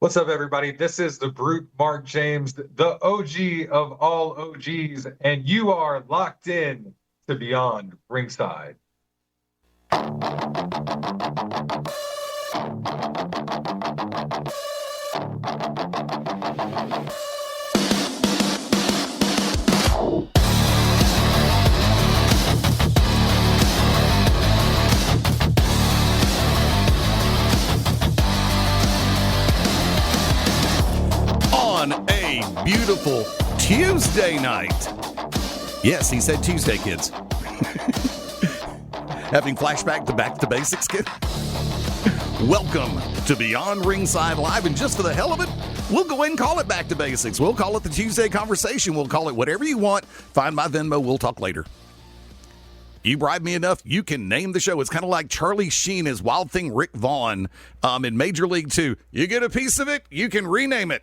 What's up, everybody? This is the Brute Mark James, the OG of all OGs, and you are locked in to Beyond Ringside. On a beautiful Tuesday night. Yes, he said Tuesday, kids. Having flashback to Back to Basics, kid? Welcome to Beyond Ringside Live, and just for the hell of it, we'll go ahead and call it Back to Basics. We'll call it the Tuesday Conversation. We'll call it whatever you want. Find my Venmo. We'll talk later. You bribe me enough, you can name the show. It's kind of like Charlie Sheen as Wild Thing Rick Vaughn in Major League 2. You get a piece of it, you can rename it.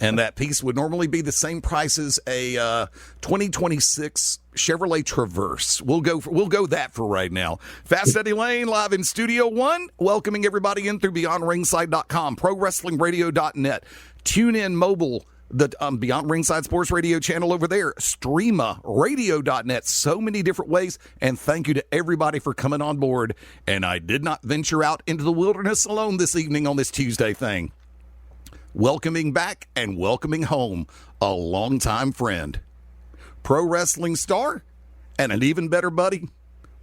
And that piece would normally be the same price as a 2026 Chevrolet Traverse. We'll go that for right now. Fast Eddie Layne live in Studio One, welcoming everybody in through BeyondRingside.com, ProWrestlingRadio.net, TuneIn Mobile, the Beyond Ringside Sports Radio channel over there, StreamaRadio.net, so many different ways. And thank you to everybody for coming on board. And I did not venture out into the wilderness alone this evening on this Tuesday thing. Welcoming back and welcoming home a longtime friend, pro wrestling star, and an even better buddy.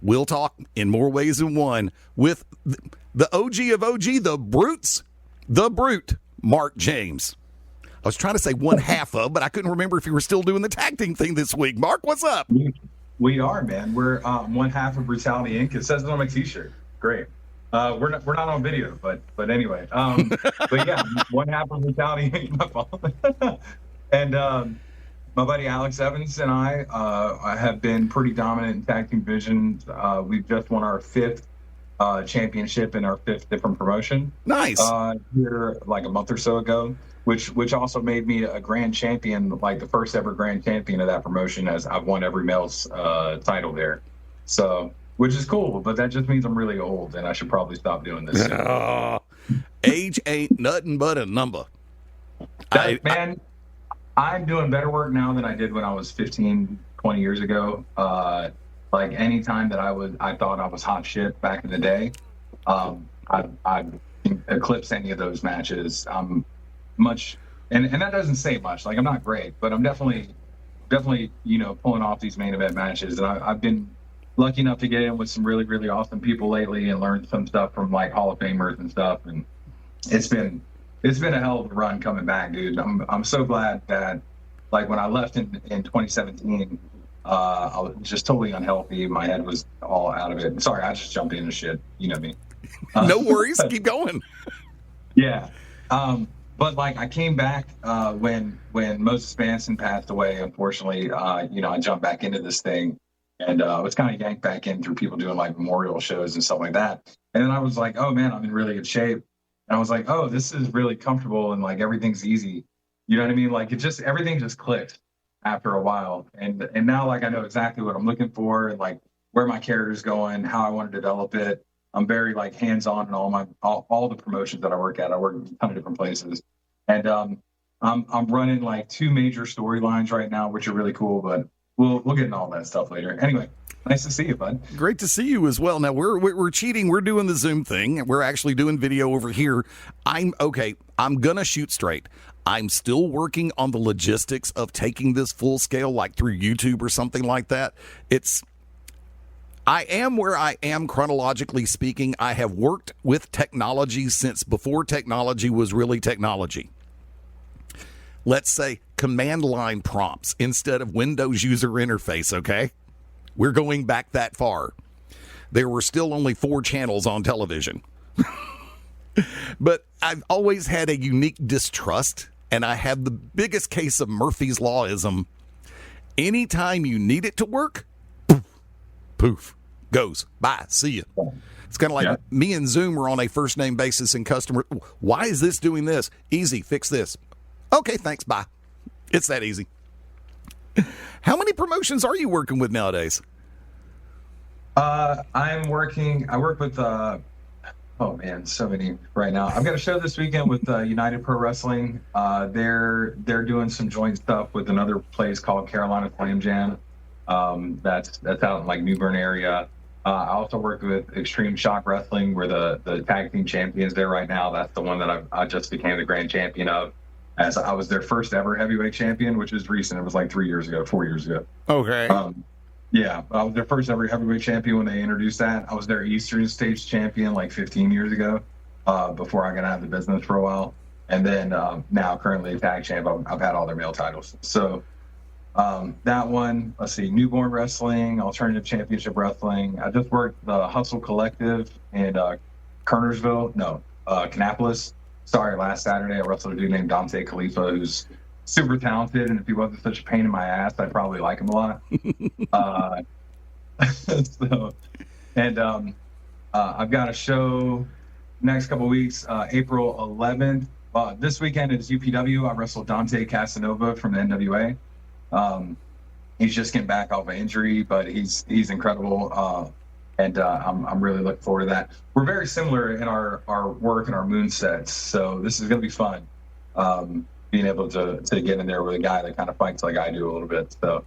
We'll talk in more ways than one with the OG of OG, the Brute, Mark James. I was trying to say one half of, but I couldn't remember if you were still doing the tag team thing this week. Mark, what's up? We are, man. We're one half of Brutality Inc. It says it on my T-shirt. Great. We're not on video, but anyway. But yeah, one half of Brutality Inc. My fault. And my buddy Alex Evans and I have been pretty dominant in tag team divisions. We've just won our 5th championship in our 5th different promotion. Nice. Here like a month or so ago, which also made me a grand champion, like the first ever grand champion of that promotion, as I've won every male's title there. So, which is cool, but that just means I'm really old and I should probably stop doing this. Age ain't nothing but a number. I'm doing better work now than I did when I was 15, 20 years ago. Like any time that I thought I was hot shit back in the day, I eclipsed any of those matches. I'm much, and that doesn't say much. Like I'm not great, but I'm definitely, pulling off these main event matches. And I've been lucky enough to get in with some really, really awesome people lately and learn some stuff from like Hall of Famers and stuff. And it's been a hell of a run coming back, dude. I'm so glad that, like, when I left in 2017, I was just totally unhealthy. My head was all out of it. Sorry, I just jumped into shit. You know me. No worries. Keep going. Yeah. But like I came back when Moses Manson passed away, unfortunately. I jumped back into this thing. And I was kind of yanked back in through people doing like memorial shows and stuff like that. And then I was like, oh man, I'm in really good shape. And I was like, oh, this is really comfortable and like everything's easy. You know what I mean? Like everything just clicked after a while. And now like I know exactly what I'm looking for and like where my character's going, how I want to develop it. I'm very like hands-on in all the promotions that I work at. I work in a ton of different places. And I'm running like 2 major storylines right now, which are really cool, but we'll get into all that stuff later. Anyway, nice to see you, bud. Great to see you as well. Now, we're cheating. We're doing the Zoom thing. We're actually doing video over here. I'm going to shoot straight. I'm still working on the logistics of taking this full scale, like through YouTube or something like that. I am where I am chronologically speaking. I have worked with technology since before technology was really technology. Let's say command line prompts instead of Windows user interface, okay? We're going back that far. There were still only 4 channels on television. But I've always had a unique distrust, and I have the biggest case of Murphy's Lawism. Anytime you need it to work, poof, goes. Bye, see you. It's kind of like me and Zoom are on a first-name basis and customer. Why is this doing this? Easy, fix this. Okay, thanks, bye. It's that easy. How many promotions are you working with nowadays? I work with Oh man, so many right now. I've got a show this weekend with United Pro Wrestling. They're doing some joint stuff with another place called Carolina Slam Jam. That's out in like New Bern area. I also work with Extreme Shock Wrestling. We're the tag team champions there right now. That's the one that I just became the grand champion of, as I was their first ever heavyweight champion, which is recent. It was like 4 years ago. Okay. Yeah, I was their first ever heavyweight champion when they introduced that. I was their Eastern States champion like 15 years ago, before I got out of the business for a while. And then now currently a tag champ. I've had all their male titles. So that one, let's see, Newborn Wrestling, Alternative Championship Wrestling. I just worked the Hustle Collective in Kannapolis. Sorry, last Saturday I wrestled a dude named Dante Khalifa, who's super talented, and if he wasn't such a pain in my ass, I'd probably like him a lot. I've got a show next couple weeks, April 11th. This weekend is UPW. I wrestled Dante Casanova from the NWA. He's just getting back off an injury, but he's incredible. I'm really looking forward to that. We're very similar in our work and our moon sets, so this is going to be fun. Being able to get in there with a guy that kind of fights like I do a little bit. So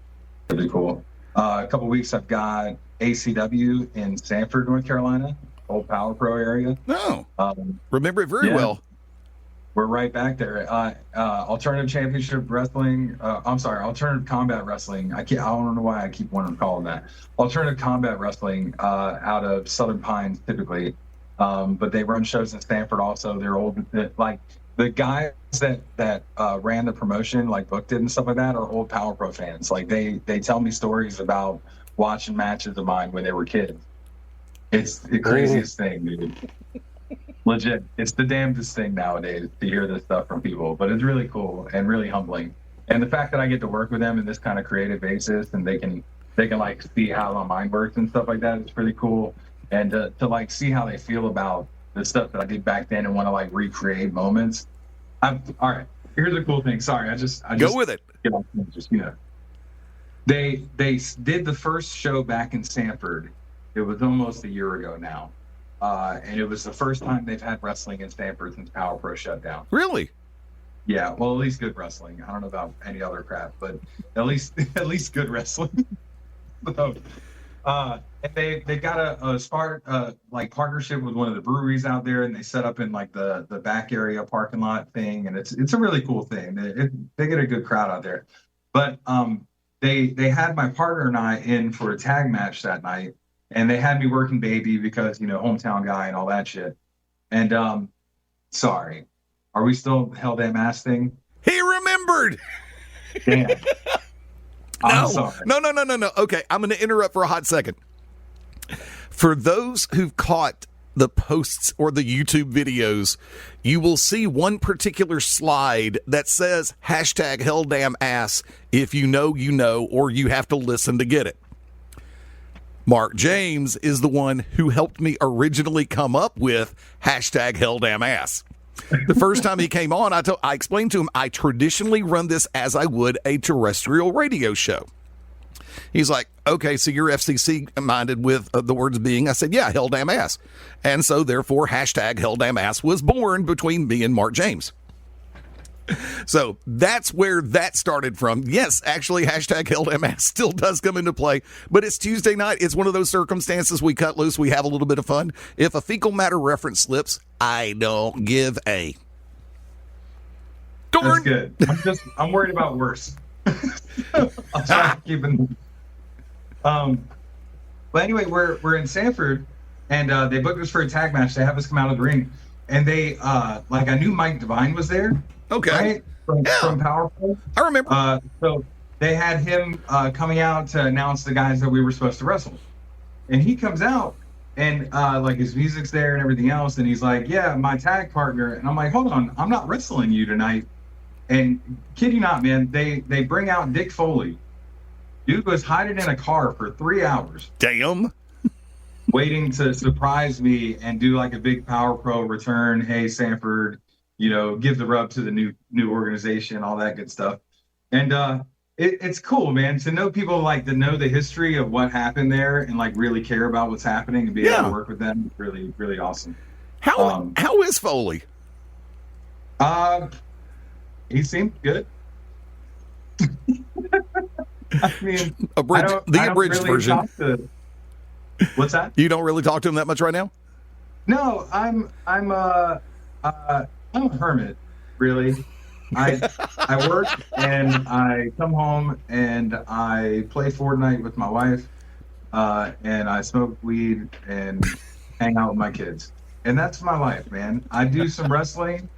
it'll be cool. A couple weeks I've got ACW in Sanford, North Carolina, old Power Pro area. No. Remember it very well. We're right back there. Alternative Championship Wrestling. Alternative Combat Wrestling. I don't know why I keep wanting to call them that. Alternative Combat Wrestling out of Southern Pines typically. But they run shows in Stanford also. They're old, like the guys that ran the promotion, like booked it and stuff like that, are old Power Pro fans. Like they tell me stories about watching matches of mine when they were kids. It's the craziest thing, dude. Legit. It's the damnedest thing nowadays to hear this stuff from people, but it's really cool and really humbling. And the fact that I get to work with them in this kind of creative basis, and they can like see how my mind works and stuff like that, it's pretty cool. And to like see how they feel about the stuff that I did back then and want to like recreate moments. All right. Here's a cool thing. Sorry, I just go with it. They did the first show back in Sanford. It was almost a year ago now. And it was the first time they've had wrestling in Stanford since Power Pro shut down. Really? Yeah, well, at least good wrestling. I don't know about any other crap, but at least good wrestling. So, and they got a smart like partnership with one of the breweries out there, and they set up in like the back area parking lot thing, and it's a really cool thing. They get a good crowd out there. But they had my partner and I in for a tag match that night. And they had me working baby because, hometown guy and all that shit. And sorry, are we still Hell Damn Ass thing? He remembered. Damn. I'm sorry. No. Okay, I'm going to interrupt for a hot second. For those who've caught the posts or the YouTube videos, you will see one particular slide that says hashtag Hell Damn Ass. If you know, or you have to listen to get it. Mark James is the one who helped me originally come up with hashtag Hell Damn Ass. The first time he came on, I explained to him, I traditionally run this as I would a terrestrial radio show. He's like, okay, so you're FCC minded with the words being, I said, yeah, Hell Damn Ass. And so therefore, hashtag Hell Damn Ass was born between me and Mark James. So that's where that started from. Yes, actually, hashtag Hell Damn Ass still does come into play, but it's Tuesday night. It's one of those circumstances we cut loose. We have a little bit of fun. If a fecal matter reference slips, I don't give a darn. That's good. I'm worried about worse. I'll try to keep it. But anyway, we're in Sanford, and they booked us for a tag match. They have us come out of the ring, and they like I knew Mike Devine was there. Okay. Right? From Power Play. I remember. So they had him coming out to announce the guys that we were supposed to wrestle. And he comes out and like his music's there and everything else. And he's like, yeah, my tag partner. And I'm like, hold on, I'm not wrestling you tonight. And kid you not, man, they bring out Dick Foley. Dude was hiding in a car for 3 hours. Damn. Waiting to surprise me and do like a big Power Pro return. Hey, Sanford. Give the rub to the new organization, all that good stuff. And it's cool, man, to know people like to know the history of what happened there and like really care about what's happening and be able to work with them. Really, really awesome. How is Foley? He seemed good. I mean, The abridged really version. What's that? You don't really talk to him that much right now? No, I'm a hermit, really. I work and I come home and I play Fortnite with my wife, and I smoke weed and hang out with my kids, and that's my life, man. I do some wrestling,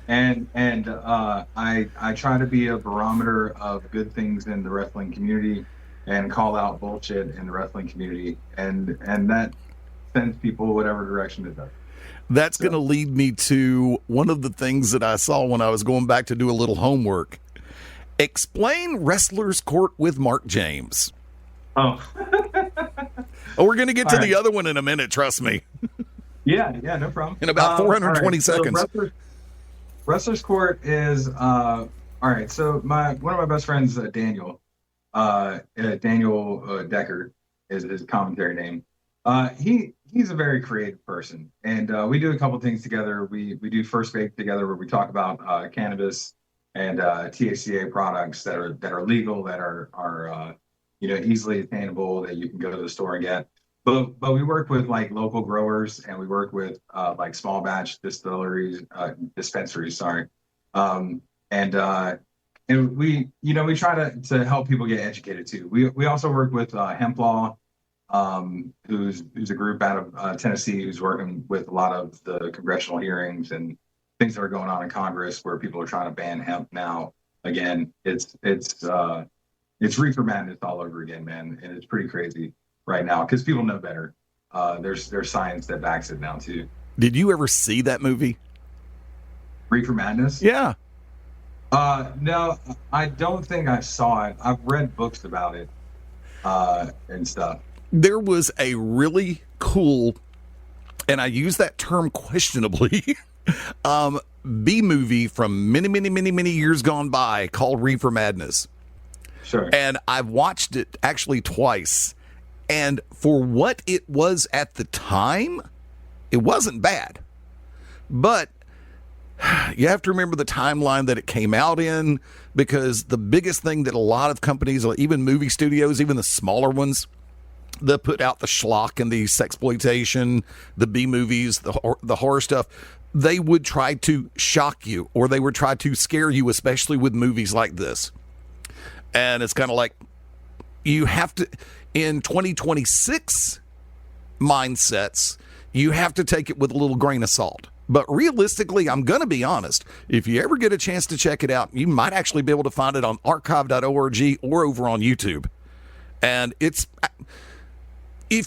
and I try to be a barometer of good things in the wrestling community, and call out bullshit in the wrestling community, and that sends people whatever direction it does. That's going to lead me to one of the things that I saw when I was going back to do a little homework. Explain Wrestler's Court with Mark James. Oh. We're going to get to the right. other one in a minute, trust me. Yeah, no problem. In about 420 seconds. So Wrestler's Court is all right. So one of my best friends, Daniel Decker is his commentary name. He's a very creative person, and we do a couple things together. We do First Bake together, where we talk about cannabis and THCA products that are legal, that are easily attainable, that you can go to the store and get. But we work with like local growers, and we work with like small batch dispensaries. Sorry, and we try to help people get educated too. We also work with Hemp Law. Who's a group out of Tennessee who's working with a lot of the congressional hearings and things that are going on in Congress, where people are trying to ban hemp now. Again, it's reefer madness all over again, man, and it's pretty crazy right now because people know better. There's science that backs it now too. Did you ever see that movie? Reefer Madness? Yeah. No, I don't think I saw it. I've read books about it and stuff. There was a really cool, and I use that term questionably, B-movie from many years gone by called Reefer Madness. Sure. And I've watched it actually twice. And for what it was at the time, it wasn't bad. But you have to remember the timeline that it came out in, because the biggest thing that a lot of companies, even movie studios, even the smaller ones, that put out the schlock and the sexploitation, the B movies, the horror stuff, they would try to shock you, or they would try to scare you, especially with movies like this. And it's kind of like, you have to, in 2026 mindsets, you have to take it with a little grain of salt. But realistically, I'm going to be honest, if you ever get a chance to check it out, you might actually be able to find it on archive.org or over on YouTube. And if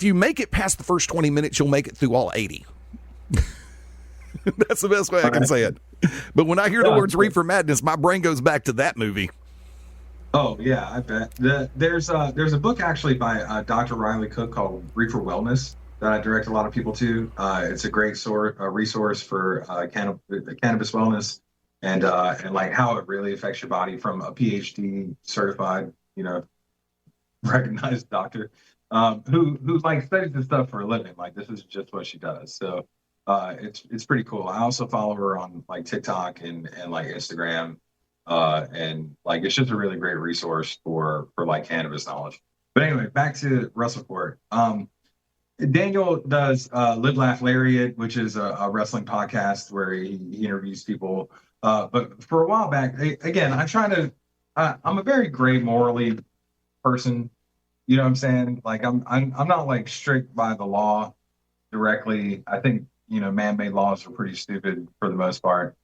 you make it past the first 20 minutes, you'll make it through all 80. That's the best way I can say it. But when I hear the words Reefer Madness, my brain goes back to that movie. Oh, yeah, I bet. There's a book actually by Dr. Riley Cook called Reefer Wellness that I direct a lot of people to. It's a great resource for cannabis wellness and like how it really affects your body, from a PhD certified, recognized doctor who like studies this stuff for a living. Like, this is just what she does. So it's pretty cool. I also follow her on like TikTok and like Instagram. And like, it's just a really great resource for like cannabis knowledge. But anyway, back to Wrestle Court. Daniel does Live Laugh Lariat, which is a wrestling podcast where he interviews people. But for a while back, again, I'm a very gray morally person. You know what I'm saying? Like, I'm not like strict by the law directly. I think, man-made laws are pretty stupid for the most part.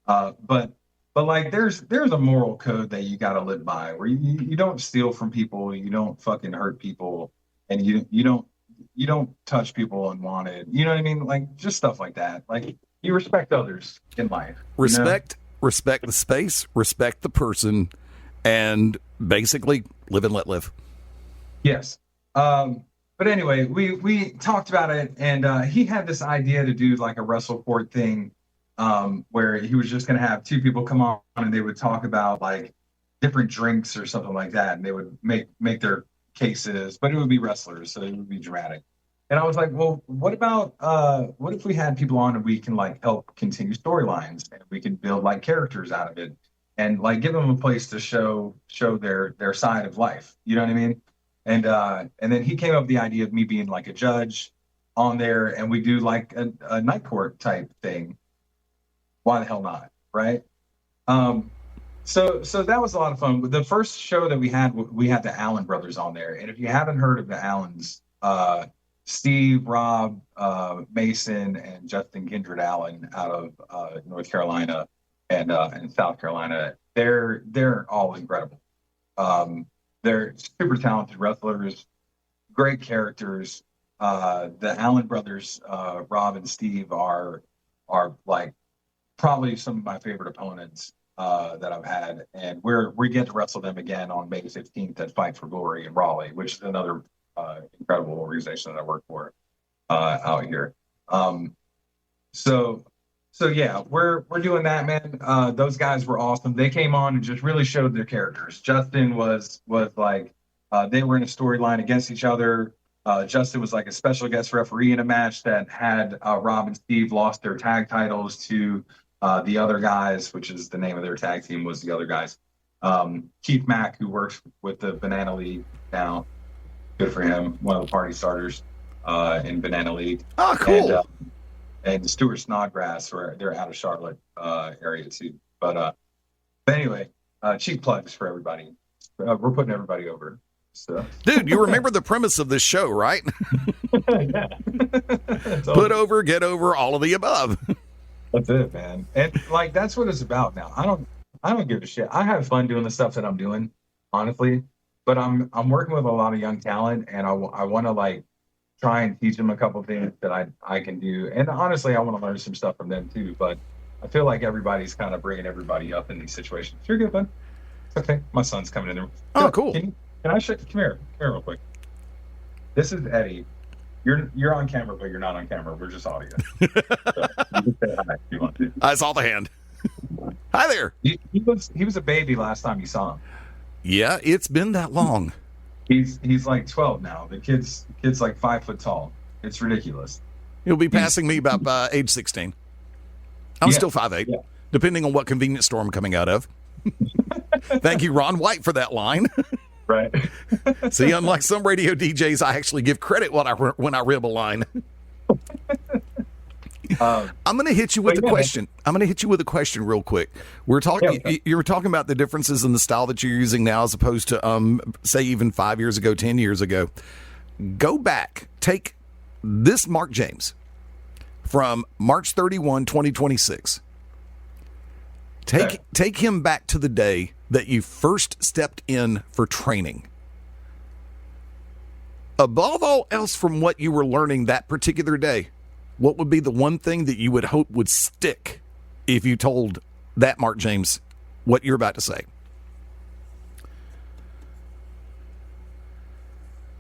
But like, there's a moral code that you got to live by, where you don't steal from people, you don't fucking hurt people, and you don't touch people unwanted. You know what I mean? Like, just stuff like that. Like, you respect others in life. Respect the space, respect the person, and basically live and let live. Yes. But anyway, we talked about it, and he had this idea to do like a Wrestle Court thing, where he was just going to have two people come on and they would talk about like different drinks or something like that, and they would make their cases, but it would be wrestlers, so it would be dramatic. And I was like, well, what if we had people on and we can like help continue storylines and we can build like characters out of it and like give them a place to show their side of life. You know what I mean? And then he came up with the idea of me being like a judge on there, and we do like a night court type thing. Why the hell not? Right? So that was a lot of fun. The first show that we had the Allen brothers on there. And if you haven't heard of the Allens, Steve, Rob, Mason, and Justin Kindred Allen out of North Carolina and South Carolina, they're all incredible. They're super talented wrestlers, great characters. The Allen brothers, Rob and Steve, are like probably some of my favorite opponents that I've had, and we get to wrestle them again on May 15th at Fight for Glory in Raleigh, which is another incredible organization that I work for out here. So yeah, we're doing that, man. Those guys were awesome. They came on and just really showed their characters. Justin was like they were in a storyline against each other. Justin was like a special guest referee in a match that had Rob and Steve lost their tag titles to the other guys, which is the name of their tag team, was the other guys. Keith Mack, who works with the Banana League now, good for him, one of the party starters in Banana League. Oh, cool. And Stuart Snodgrass, where they're out of Charlotte area too. But anyway, cheap plugs for everybody. We're putting everybody over. So. Dude, you remember the premise of this show, right? Yeah. Put over, get over, all of the above. That's it, man. And like that's what it's about now. I don't give a shit. I have fun doing the stuff that I'm doing, honestly. But I'm working with a lot of young talent, and I want to like try and teach them a couple of things that I can do. And honestly, I want to learn some stuff from them too. But I feel like everybody's kind of bringing everybody up in these situations. You're good, bud. It's okay. My son's coming in there. Oh, cool. Can I come here real quick? This is Eddie. You're on camera, but you're not on camera. We're just audio. So you can say hi if you want to. I saw the hand. Hi there. He was a baby last time you saw him. Yeah, it's been that long. He's like 12 now. The kid's like 5 foot tall. It's ridiculous. He'll be passing me about age 16. I'm still 5'8", depending on what convenience store I'm coming out of. Thank you, Ron White, for that line. Right. See, unlike some radio DJs, I actually give credit when I rib a line. I'm going to hit you with a question. I'm going to hit you with a question real quick. We're talking. Okay. You were talking about the differences in the style that you're using now, as opposed to, say, even 5 years ago, 10 years ago. Go back. Take this Mark James from March 31, 2026. Take him back to the day that you first stepped in for training. Above all else, from what you were learning that particular day, what would be the one thing that you would hope would stick if you told that Mark James what you're about to say?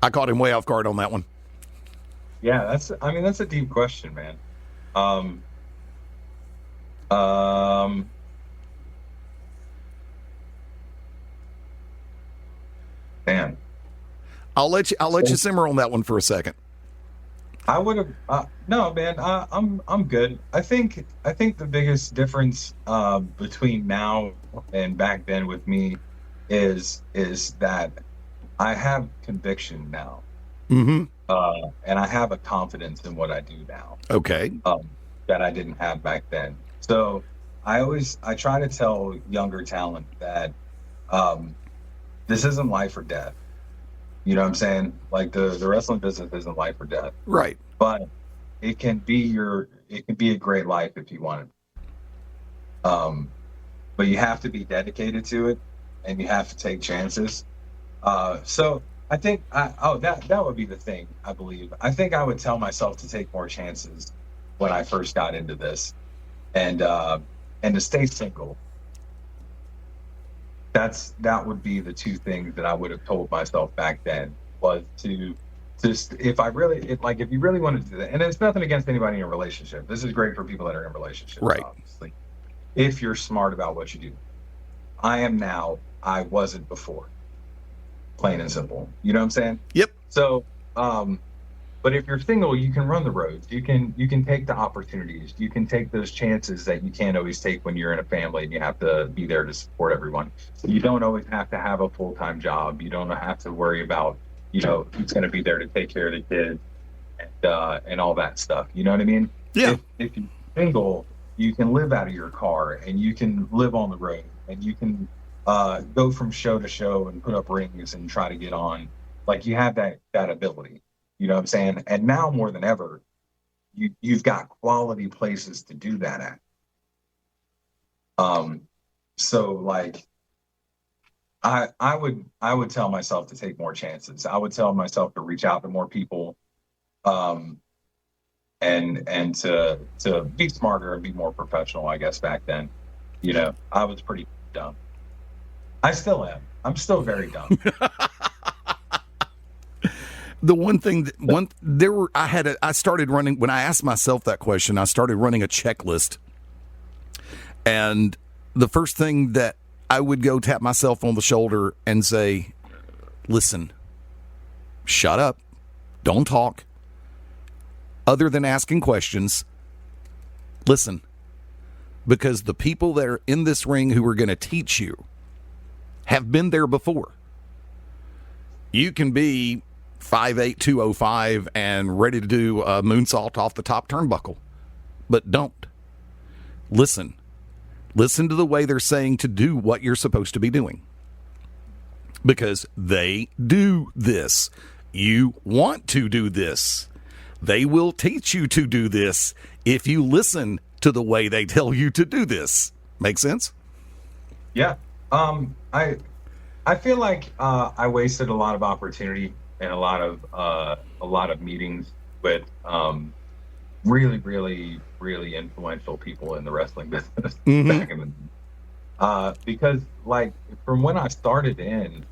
I caught him way off guard on that one. Yeah, that's a deep question, man. Man, I'll let you simmer on that one for a second. I would have no, man. I'm good. I think the biggest difference between now and back then with me is that I have conviction now, and I have a confidence in what I do now. Okay. That I didn't have back then. So I try to tell younger talent that this isn't life or death. You know what I'm saying? Like the wrestling business isn't life or death. Right. But it can be a great life if you want it. But you have to be dedicated to it, and you have to take chances. So I think that would be the thing, I believe. I think I would tell myself to take more chances when I first got into this, and to stay single. That would be the two things that I would have told myself back then, was to just, if you really wanted to do that, and it's nothing against anybody in a relationship. This is great for people that are in relationships, right? Obviously, if you're smart about what you do. I am now. I wasn't before. Plain and simple. You know what I'm saying? Yep. So, But if you're single, you can run the roads. You can take the opportunities. You can take those chances that you can't always take when you're in a family and you have to be there to support everyone. You don't always have to have a full-time job. You don't have to worry about, who's going to be there to take care of the kids and all that stuff. You know what I mean? Yeah. If you're single, you can live out of your car and you can live on the road and you can go from show to show and put up rings and try to get on. Like, you have that ability. You know what I'm saying? And now more than ever, you've got quality places to do that at. So like, I would tell myself to take more chances. I would tell myself to reach out to more people, and to be smarter and be more professional. I guess back then, I was pretty dumb. I still am. I'm still very dumb. The one thing I started running, when I asked myself that question, I started running a checklist. And the first thing that I would go tap myself on the shoulder and say, listen, shut up. Don't talk. Other than asking questions, listen. Because the people that are in this ring who are going to teach you have been there before. You can be 5'8", 205 and ready to do a moonsault off the top turnbuckle. But don't. Listen. Listen to the way they're saying to do what you're supposed to be doing. Because they do this. You want to do this. They will teach you to do this if you listen to the way they tell you to do this. Make sense? Yeah. I feel like I wasted a lot of opportunity and a lot of meetings with really, really, really influential people in the wrestling business back in the because like from when I started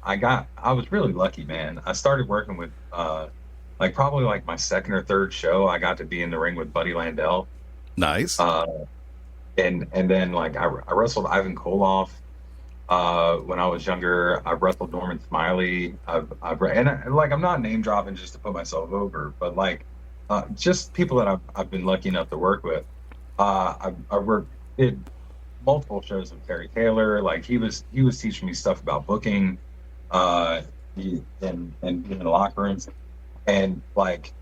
I was really lucky, man. I started working with probably like my second or third show, I got to be in the ring with Buddy Landell. Nice. And then like I wrestled Ivan Koloff. When I was younger, I wrestled Norman Smiley. I'm not name dropping just to put myself over, but like, just people that I've been lucky enough to work with. I did multiple shows with Terry Taylor. Like he was teaching me stuff about booking, and being in the locker rooms, and like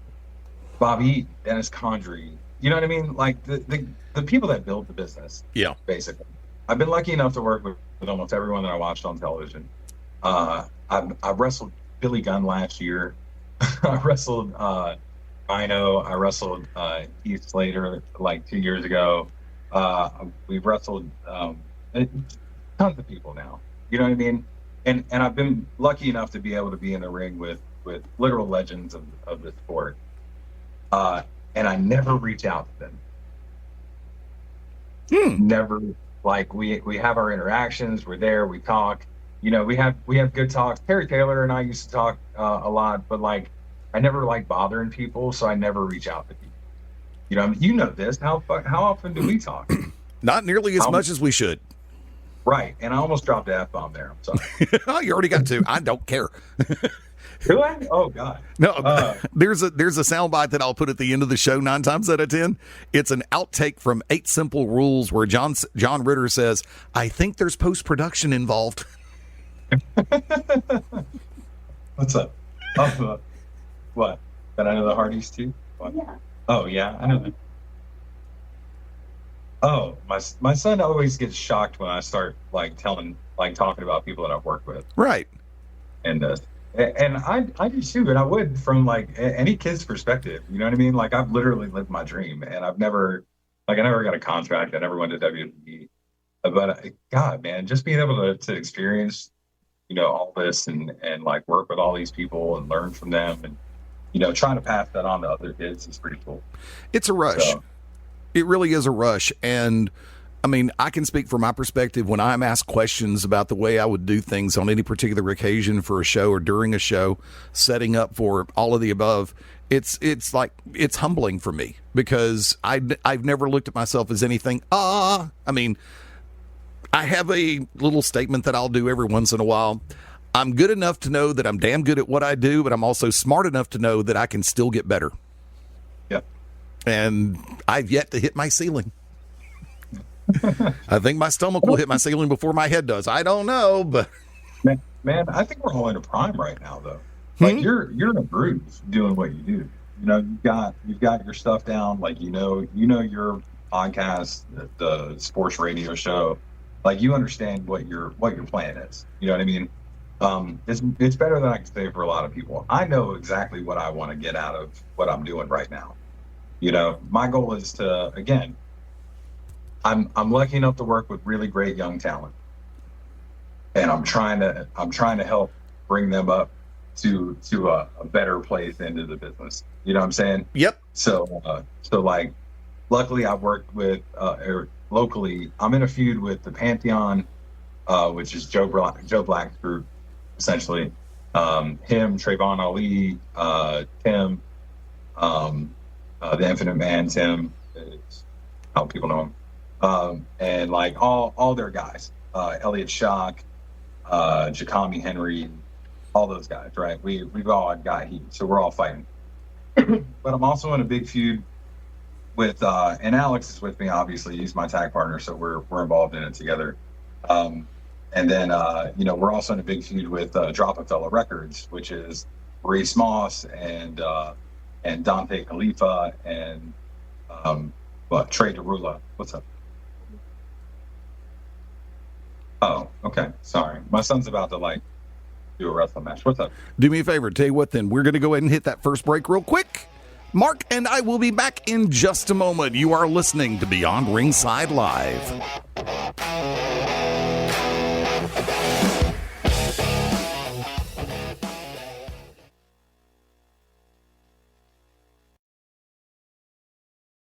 Bobby Eaton, Dennis Condrey. You know what I mean? Like the people that build the business. Yeah. Basically, I've been lucky enough to work with almost everyone that I watched on television. I wrestled Billy Gunn last year. I wrestled Rhino. I wrestled Heath Slater like 2 years ago. We've wrestled tons of people now. You know what I mean? And I've been lucky enough to be able to be in the ring with literal legends of the sport. And I never reach out to them. Never. Like we have our interactions, we're there, we talk, we have good talks. Terry Taylor and I used to talk a lot, but like I never like bothering people, so I never reach out to people. You know this. How often do we talk? Not nearly as much as we should. Right, and I almost dropped the F-bomb there. I'm sorry. You already got to. I don't care. Do I? Oh God! No, there's a soundbite that I'll put at the end of the show 9 times out of 10. It's an outtake from 8 Simple Rules where John Ritter says, "I think there's post-production involved." What's up? What? That I know the Hardys too? What? Yeah. Oh yeah, I know that. Oh, my son always gets shocked when I start talking about people that I've worked with. Right. And I do too, and I would from like any kid's perspective. You know what I mean? Like I've literally lived my dream, and I never got a contract. I never went to WWE. But God, man, just being able to experience, all this and like work with all these people and learn from them, and trying to pass that on to other kids is pretty cool. It's a rush. So, it really is a rush, and I mean, I can speak from my perspective when I'm asked questions about the way I would do things on any particular occasion for a show or during a show, setting up for all of the above. It's humbling for me because I've never looked at myself as anything. I mean, I have a little statement that I'll do every once in a while. I'm good enough to know that I'm damn good at what I do, but I'm also smart enough to know that I can still get better. Yep. And I've yet to hit my ceiling. I think my stomach will hit my ceiling before my head does. I don't know, but man, I think we're all in a prime right now, though. Like you're in a groove doing what you do. You know, you've got your stuff down. Like you know your podcast, the sports radio show. Like you understand what your plan is. You know what I mean? It's better than I can say for a lot of people. I know exactly what I want to get out of what I'm doing right now. You know, my goal is to, again, I'm lucky enough to work with really great young talent, and I'm trying to help bring them up to a better place into the business. You know what I'm saying? Yep. So like, luckily I worked with locally. I'm in a feud with the Pantheon, which is Joe Black's group, essentially. Him, Trayvon Ali, Tim, the Infinite Man, Tim, is how people know him. And like all their guys, Elliot Shock, Jacami Henry, all those guys, right? We've all got heat, so we're all fighting. But I'm also in a big feud with, and Alex is with me, obviously. He's my tag partner, so we're involved in it together. And then, we're also in a big feud with Drop a Fella Records, which is Reese Moss and Dante Khalifa and Trey Derula. What's up? Oh, okay. Sorry. My son's about to do a wrestling match. What's up? Do me a favor. Tell you what, then we're going to go ahead and hit that first break real quick. Mark and I will be back in just a moment. You are listening to Beyond Ringside Live.